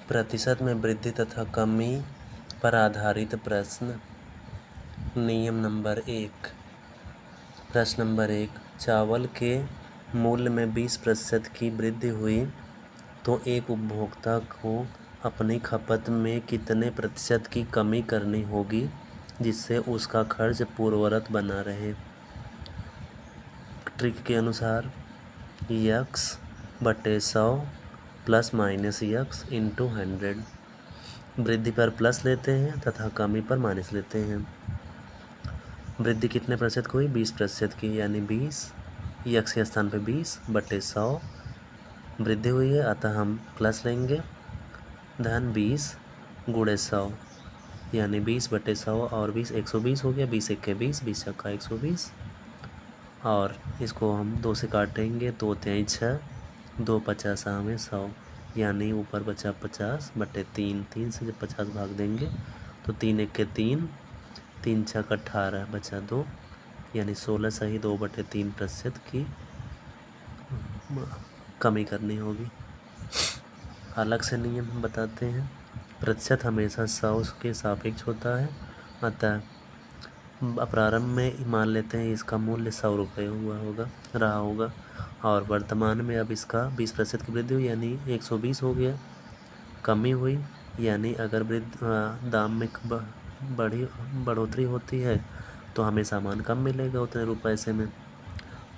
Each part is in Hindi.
प्रतिशत में वृद्धि तथा कमी पर आधारित प्रश्न। नियम नंबर 1। प्रश्न नंबर 1। चावल के मूल्य में 20% की वृद्धि हुई तो एक उपभोक्ता को अपनी खपत में कितने प्रतिशत की कमी करनी होगी जिससे उसका खर्च पूर्ववत बना रहे। ट्रिक के अनुसार x/100 plus minus x into 100। वृद्धि पर प्लस लेते हैं तथा कमी पर माइनस लेते हैं। वृद्धि कितने प्रतिशत की हुई? 20% की, यानी 20 x के स्थान पे 20/100 वृद्धि हुई है, अतः हम प्लस लेंगे धन 20 गुणे 100, यानी 20/100 और 20 120 हो गया। 20 1 के 20, 20 छक्का 120 और इसको हम 2 से काटेंगे, 2 3 6, 2 50 में 100, यानी ऊपर बचा 50/3। 3 से जब 50 भाग देंगे तो 3 1 के 3, 3 छक्का 18 बचा 2, यानी 16 सही 2/3% की कमी करनी होगी। अलग से नियम हम बताते हैं। प्रतिशत हमेशा 100 के सापेक्ष होता है, अतः प्रारंभ में मान लेते हैं इसका मूल्य 100 रुपये रहा होगा और वर्तमान में अब इसका 20% की वृद्धि हुई यानी 120 हो गया। कमी हुई यानी अगर दाम में बढ़ोतरी होती है तो हमें सामान कम मिलेगा उतने रुपये से में।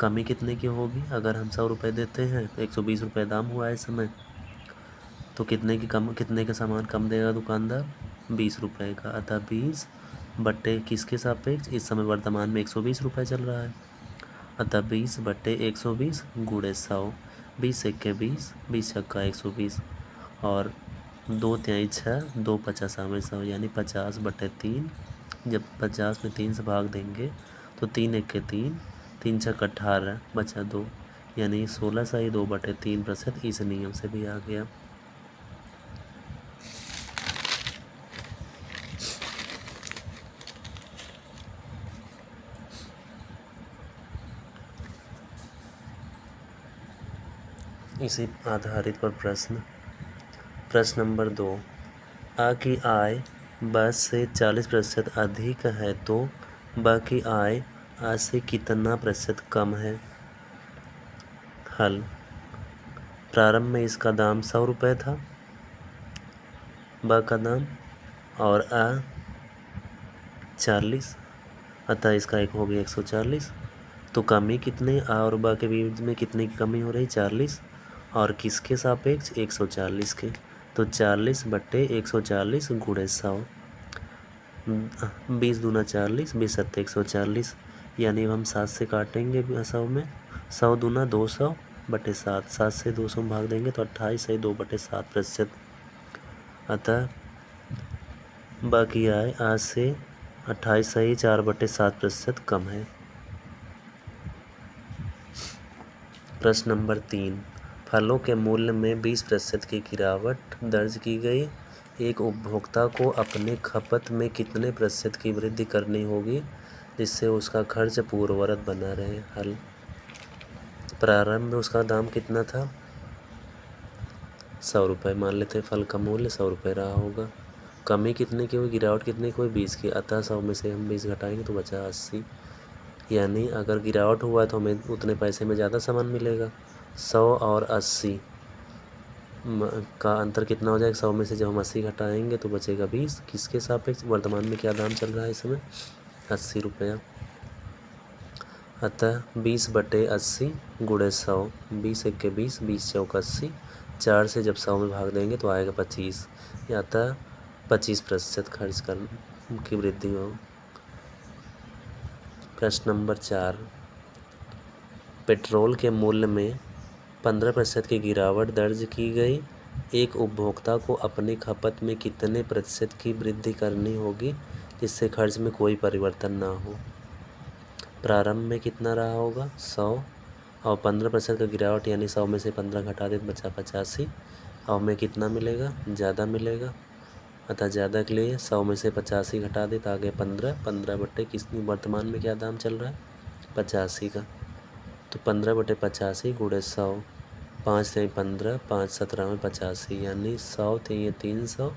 कमी कितने की होगी? अगर हम 100 रुपये देते हैं तो 120 रुपये दाम हुआ है इस समय, तो कितने का सामान कम देगा दुकानदार? 20 रुपये का। अतः 20 बट्टे किसके सापेक्ष? इस समय वर्तमान में 120 रुपये चल रहा है, अतः 20/120 गुणे 100। 20 1 के 20, 20 छक्का 120 और 2 3 6, 2 50 में 100, यानी 50/3। जब 50 में 3 से भाग देंगे तो 3 1 के 3, 3 छक्का 18 बचा 2, यानी 16 सही 2/3%। इस नियम से भी आ गया। इसी आधारित पर प्रश्न नंबर 2। आ की आय ब से 40% अधिक है तो ब की आय आ से कितना प्रतिशत कम है? हल। प्रारंभ में इसका दाम 100 रुपये था, ब का दाम, और आ 40, अतः इसका एक हो गया 140। तो कमी कितने? आ और ब के बीच में कितने की कमी हो रही? 40, और किसके सापेक्ष? 140 के। तो 40/140 गुणे 100। 20 दूना 40, 20 सत्ते 140, यानी हम 7 से काटेंगे 100 में। 100 दूना 200/7, 7 से 200 में भाग देंगे तो 28 सही 2/7%। अतः ब की आय आज से 28 सही 4/7% कम है। प्रश्न नंबर 3। फलों के मूल्य में 20% की गिरावट दर्ज की गई। एक उपभोक्ता को अपने खपत में कितने प्रतिशत की वृद्धि करनी होगी जिससे उसका खर्च पूर्ववत बना रहे? हल। प्रारंभ में उसका दाम कितना था? 100 रुपये मान लेते, फल का मूल्य 100 रुपये रहा होगा। कमी कितने की हुई? गिरावट कितने की हुई? 20 की, अतः 100 में से हम 20 घटाएंगे तो बचा 80, यानी अगर गिरावट हुआ तो हमें उतने पैसे में ज़्यादा सामान मिलेगा। 100 और 80 का अंतर कितना हो जाएगा? 100 में से जब हम 80 घटाएंगे तो बचेगा 20। किसके सापेक्ष? वर्तमान में क्या दाम चल रहा है इस समय? 80 रुपया। अतः 20/80 गुणे 100। 20 1 के 20, 20 चौक 80, 4 से जब 100 में भाग देंगे तो आएगा 25, अतः 25% खर्च की वृद्धि हो। प्रश्न नंबर 4। पेट्रोल के मूल्य में 15% की गिरावट दर्ज की गई। एक उपभोक्ता को अपनी खपत में कितने प्रतिशत की वृद्धि करनी होगी जिससे खर्च में कोई परिवर्तन ना हो? प्रारंभ में कितना रहा होगा? 100, और 15% का गिरावट यानी 100 में से 15 घटा दे तो बचा 85, और हमें कितना मिलेगा? ज़्यादा मिलेगा, अतः ज़्यादा के लिए 100 में से 85 घटा दे तो आगे 15 किसकी वर्तमान में क्या दाम चल रहा है? 85 का। तो 15/85 गुणे 100, 5 3 15, 5 17 में 85, यानी 100 300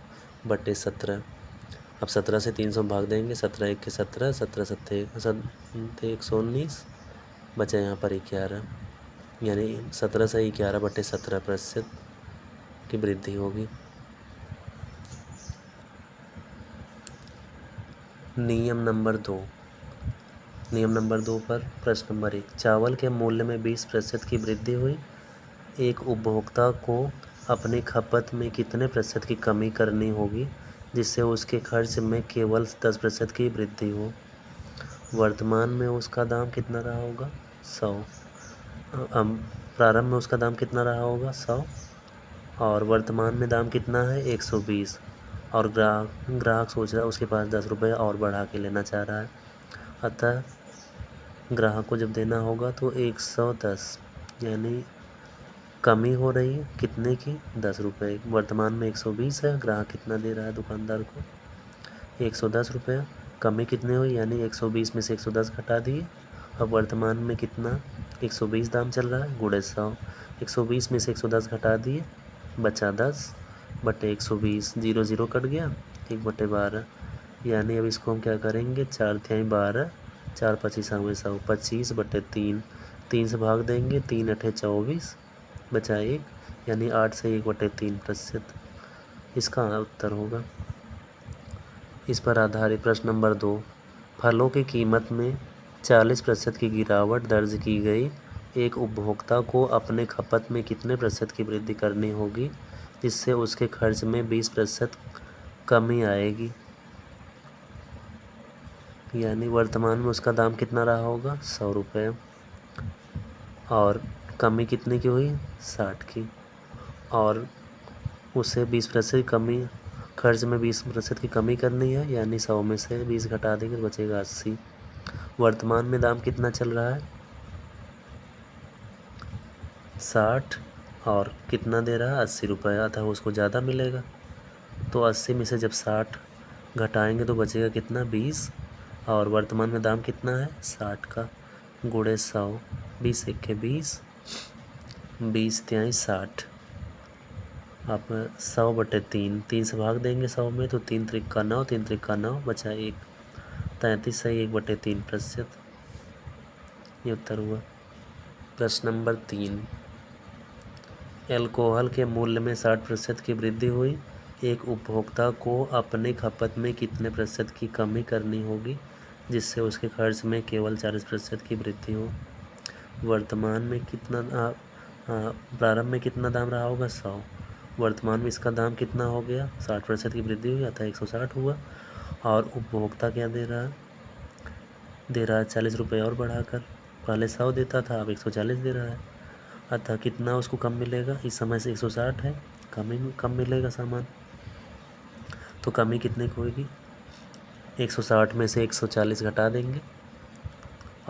बटे 17। अब 17 से 300 भाग देंगे, 17 1 के 17, 17 7 119, बचा यहाँ पर 11, यानी 17 से 11 बटे 17% की वृद्धि होगी। नियम नंबर 2 पर प्रश्न नंबर 1, चावल के मूल्य में 20% की वृद्धि हुई। एक उपभोक्ता को अपनी खपत में कितने प्रतिशत की कमी करनी होगी जिससे उसके खर्च में केवल 10% की वृद्धि हो। वर्तमान में उसका दाम कितना रहा होगा, 100। प्रारंभ में उसका दाम कितना रहा होगा, 100, और वर्तमान में दाम कितना है, 120, और ग्राहक सोच रहा है उसके पास 10 रुपये और बढ़ा के लेना चाह रहा है। अतः ग्राहक को जब देना होगा तो 110, यानी कमी हो रही है कितने की, 10 रुपये। वर्तमान में 120 है, ग्राहक कितना दे रहा है दुकानदार को, 110 रुपये। कमी कितने हुई, यानी 120 में से 110 घटा दिए। अब वर्तमान में कितना, 120 दाम चल रहा है, गुणे 100। 120 में से 110 घटा दिए, बचा 10 बटे 120, 0 0 कट गया, 1/12, यानी अब इसको हम क्या करेंगे, 4 तिहाई 12, 4 25 100, 25 बटे 3, 3 से भाग देंगे, 3 8 24, बचा 1, यानी 8 से 1/3% इसका उत्तर होगा। इस पर आधारित प्रश्न नंबर 2, फलों की कीमत में 40% की गिरावट दर्ज की गई। एक उपभोक्ता को अपने खपत में कितने प्रतिशत की वृद्धि करनी होगी जिससे उसके खर्च में 20% कमी आएगी। यानी वर्तमान में उसका दाम कितना रहा होगा, 100 रुपये, और कमी कितने की हुई, 60 की, और उसे 20% कमी, खर्च में 20% की कमी करनी है, यानी 100 में से 20 घटा देंगे तो बचेगा 80। वर्तमान में दाम कितना चल रहा है, 60, और कितना दे रहा है, 80 रुपये, अतः उसको ज़्यादा मिलेगा। तो 80 में से जब 60 घटाएंगे तो बचेगा कितना, 20, और वर्तमान में दाम कितना है, 60 का, गुणे 100, 20 1 के 20, 20 तिहाई 60। अब 100 बटे 3, 3 से भाग देंगे 100 में तो 3 त्रिक 9, 3 त्रिक 9, बचा 1, 33 सही 1/3%, ये उत्तर हुआ। प्रश्न नंबर 3, एल्कोहल के मूल्य में 60% की वृद्धि हुई। एक उपभोक्ता को अपने खपत में कितने प्रतिशत की कमी करनी होगी जिससे उसके खर्च में केवल 40% की वृद्धि हो। वर्तमान में कितना, प्रारंभ में कितना दाम रहा होगा, 100, वर्तमान में इसका दाम कितना हो गया, 60% की वृद्धि हुई, अतः 160 हुआ, और उपभोक्ता क्या दे रहा है 40 रुपये और बढ़ाकर, पहले 100 देता था अब 140 दे रहा है, अतः कितना उसको कम मिलेगा, इस समय से 160 है, कम मिलेगा सामान, तो कमी कितने की होगी, 160 में से 140 घटा देंगे,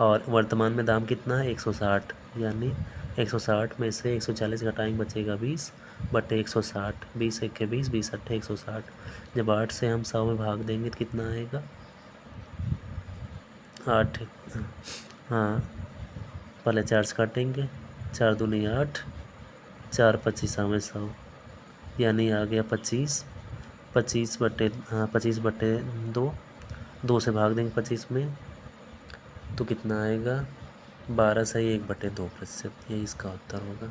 और वर्तमान में दाम कितना है, 160, यानी 160 में से 140 घटाएंगे बचेगा 20 बटे 160, 20 1 के 20, 20 8 160। जब 8 से हम 100 में भाग देंगे तो कितना आएगा, 8, हाँ, पहले 4 से काटेंगे, 4 दूनी 8, 4 25 में 100, यानी आ गया 25, 25 बटे 2, 2 से भाग देंगे 25 में तो कितना आएगा, 12 सही 1/2%, यही इसका उत्तर होगा।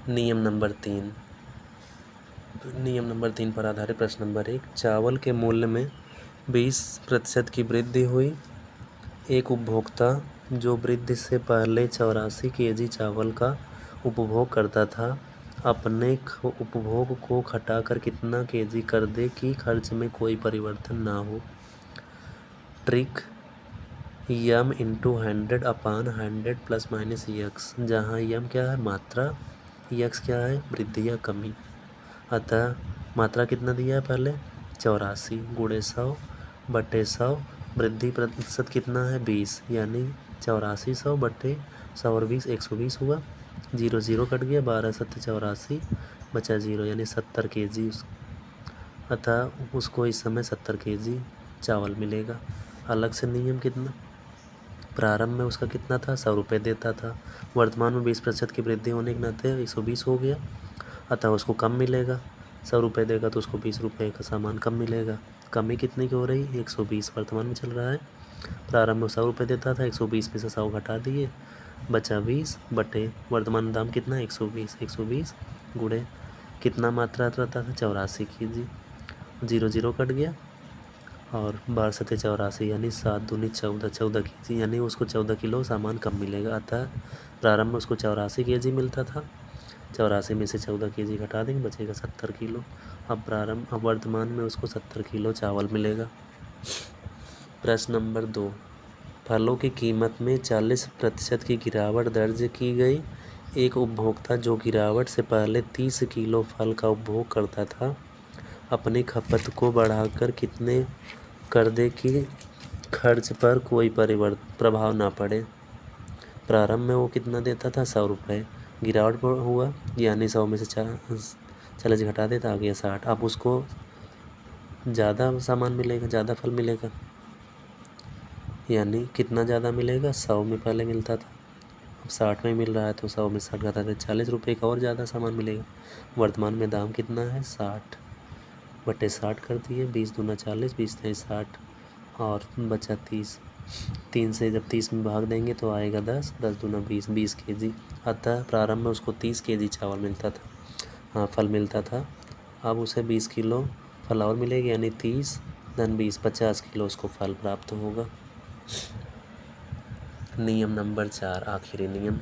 नियम नंबर 3 पर आधारित प्रश्न नंबर 1, चावल के मूल्य में 20% की वृद्धि हुई। एक उपभोक्ता जो वृद्धि से पहले 84 kg चावल का उपभोग करता था, अपने उपभोग को घटाकर कितना kg कर दे कि खर्च में कोई परिवर्तन ना हो। Trick, M into 100/100 plus minus x, जहाँ यम क्या है, मात्रा, यक्स क्या है, वृद्धि या कमी। अतः मात्रा कितना दिया है पहले, 84, गुणे 100 बटे 100, वृद्धि प्रतिशत कितना है, 20, यानी 84 100 बटे 100 और 20, 120 हुआ, 0 0 कट गया, 12 7 84, बचा 0, यानी 70 kg अतः उसको इस समय 70 kg चावल मिलेगा। अलग से नियम कितना, प्रारंभ में उसका कितना था, 100 रुपये देता था, वर्तमान में 20% की वृद्धि होने के नाते 120 हो गया, अतः उसको कम मिलेगा। 100 रुपये देगा तो उसको 20 रुपये का सामान कम मिलेगा। कमी कितने की हो रही, 120 वर्तमान में चल रहा है। प्रारंभ में 100 रुपये देता था, 120 में से 100 घटा दिए, बचा 20 बटे वर्तमान दाम कितना, 120। 120 गुणे कितना मात्रा रहता था, 84 kg। 0 0 कट गया और 12 सत्ते 84 यानी 7 दूनी 14 14 kg, यानी उसको 14 किलो सामान कम मिलेगा। अतः प्रारंभ में उसको 84 kg मिलता था, 84 में से 14 kg घटा देंगे, बचेगा 70 किलो। अब वर्तमान में उसको 70 किलो चावल मिलेगा। प्रश्न नंबर 2, फलों की कीमत में 40% की गिरावट दर्ज की गई। एक उपभोक्ता जो गिरावट से पहले 30 किलो फल का उपभोग करता था, अपनी खपत को बढ़ाकर कितने कर दे कि खर्च पर कोई प्रभाव ना पड़े। प्रारंभ में वो कितना देता था, 100 रुपये, गिरावट पर हुआ यानी 100 में से 40 घटा देता, आ गया 60। अब उसको ज़्यादा सामान मिलेगा, ज़्यादा फल मिलेगा, यानी कितना ज़्यादा मिलेगा, 100 में पहले मिलता था, अब 60 में मिल रहा है, तो 100 में 60 घटा दे, 40 रुपये का और ज़्यादा सामान मिलेगा। वर्तमान में दाम कितना है, 60 बटे 60 कर दिए, 20 दूना 40, 20 तेईस 60 और बचा 30। 3 से जब 30 में भाग देंगे तो आएगा 10, 10 दूना 20, 20 kg। अतः प्रारंभ में उसको 30 kg चावल मिलता था, हाँ फल मिलता था। अब उसे 20 किलो फल और मिलेगी, यानी 30 धन 20, 50 किलो उसको फल प्राप्त होगा। नियम नंबर 4, आखिरी नियम।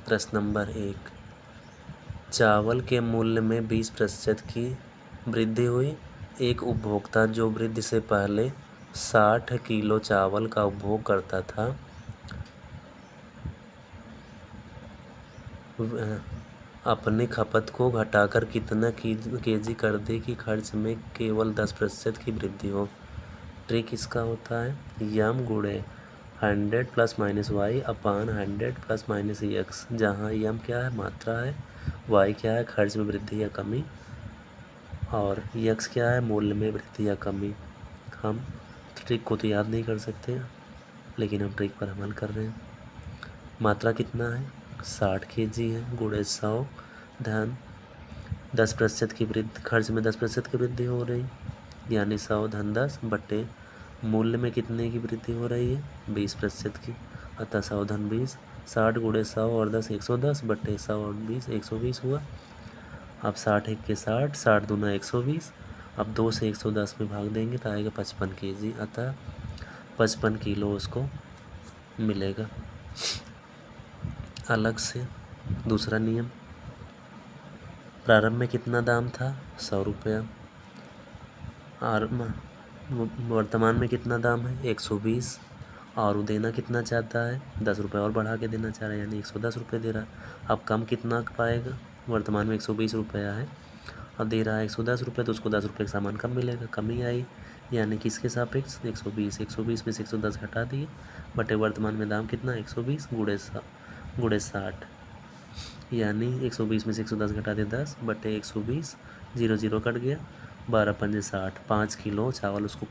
प्रश्न नंबर 1, चावल के मूल्य में 20% की वृद्धि हुई। एक उपभोक्ता जो वृद्धि से पहले 60 किलो चावल का उपभोग करता था, अपनी खपत को घटाकर कितना केजी कर दे कि खर्च में केवल 10% की वृद्धि हो। ट्रिक इसका होता है यम गुणे 100 + -y अपान 100 + -x, जहाँ यम क्या है, मात्रा है, y क्या है, खर्च में वृद्धि या कमी, और x क्या है, मूल्य में वृद्धि या कमी। हम ट्रिक को तो याद नहीं कर सकते, लेकिन हम ट्रिक पर अमल कर रहे हैं। मात्रा कितना है, 60 kg है, गुणे 100 धन 10% की वृद्धि, खर्च में 10% की वृद्धि हो रही, यानी 100 धन 10 बटे मूल्य में कितने की वृद्धि हो रही है, 20% की, अतः 100 धन 20, 60 गुणे 100 और 10 110 बटे 100 और 20 120 हुआ। अब 60 एक के 60, 60 दूना 120, अब 2 से 110 में भाग देंगे तो आएगा 55 kg, अतः 55 किलो उसको मिलेगा। अलग से दूसरा नियम, प्रारंभ में कितना दाम था, 100 रुपया, और वर्तमान में कितना दाम है, 120, और वो देना कितना चाहता है, 10 रुपये और बढ़ा के देना चाह रहा है, यानी 110 रुपये दे रहा है। अब कम कितना पाएगा, वर्तमान में 120 रुपया है और दे रहा है 110 रुपये, तो उसको 10 रुपये का सामान कम मिलेगा, कमी आई, यानी किसके सापेक्ष, 120। 120 में से 110 घटा दिए, बटे वर्तमान में दाम कितना, 120 गुणे 60, यानी 120 में से 110 घटा दे 10 बटे 120, 0 0 कट गया, 12 पंजे 60, 5 किलो चावल उसको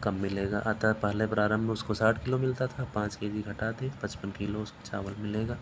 कम मिलेगा। अतः पहले प्रारंभ में उसको 60 किलो मिलता था, 5 kg घटा दे 55 किलो उसको चावल मिलेगा।